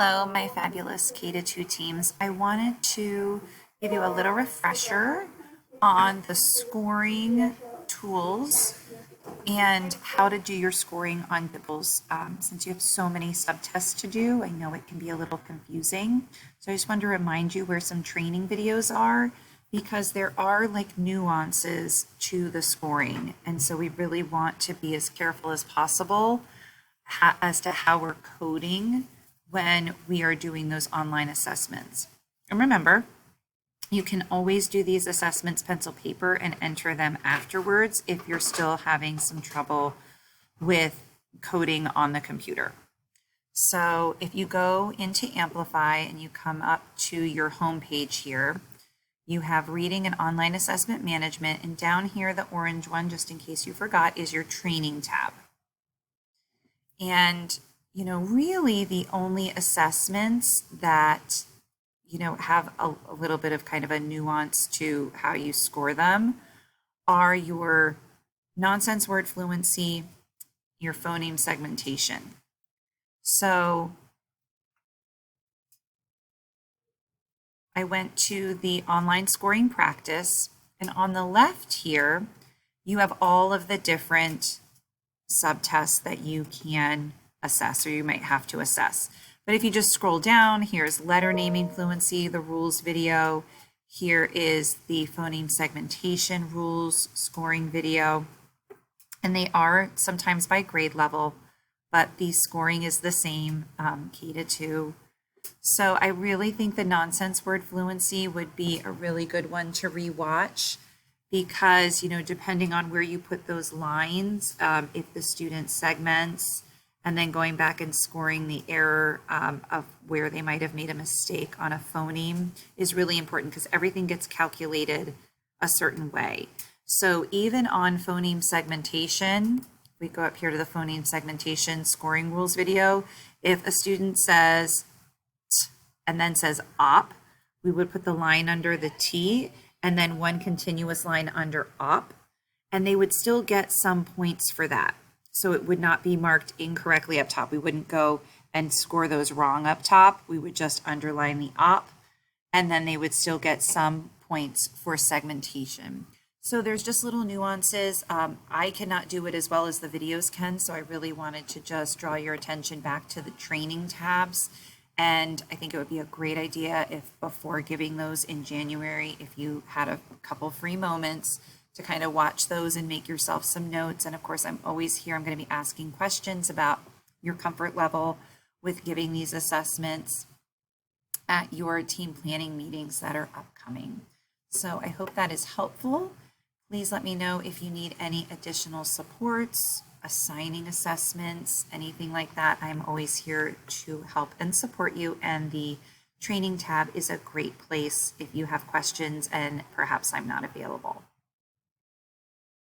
Hello, my fabulous K-2 teams. I wanted to give you a little refresher on the scoring tools and how to do your scoring on dibels. Since you have so many subtests to do, I know it can be a little confusing. So I just wanted to remind you where some training videos are, because there are like nuances to the scoring. And so we really want to be as careful as possible as to how we're coding when we are doing those online assessments. And remember, you can always do these assessments pencil paper and enter them afterwards if you're still having some trouble with coding on the computer. So if you go into Amplify and you come up to your home page here, you have Reading and Online Assessment Management, and down here the orange one, just in case you forgot, is your Training tab. And really the only assessments that have a little bit of kind of a nuance to how you score them are your nonsense word fluency, your phoneme segmentation. So I went to the online scoring practice, and on the left here, you have all of the different subtests that you can assess, or you might have to assess. But if you just scroll down, here's letter naming fluency, the rules video. Here is the phoneme segmentation rules scoring video. And they are sometimes by grade level, but the scoring is the same, K-2. So I really think the nonsense word fluency would be a really good one to rewatch, because depending on where you put those lines, if the student segments and then going back and scoring the error of where they might have made a mistake on a phoneme is really important, because everything gets calculated a certain way. So even on phoneme segmentation, we go up here to the phoneme segmentation scoring rules video. If a student says t and then says op, we would put the line under the T and then one continuous line under op, and they would still get some points for that. So it would not be marked incorrectly up top. We wouldn't go and score those wrong up top. We would just underline the op, and then they would still get some points for segmentation. So there's just little nuances. I cannot do it as well as the videos can, so I really wanted to just draw your attention back to the training tabs. And I think it would be a great idea if before giving those in January, if you had a couple free moments to kind of watch those and make yourself some notes. And of course, I'm always here. I'm going to be asking questions about your comfort level with giving these assessments at your team planning meetings that are upcoming. So I hope that is helpful. Please let me know if you need any additional supports, assigning assessments, anything like that. I'm always here to help and support you. And the training tab is a great place if you have questions and perhaps I'm not available.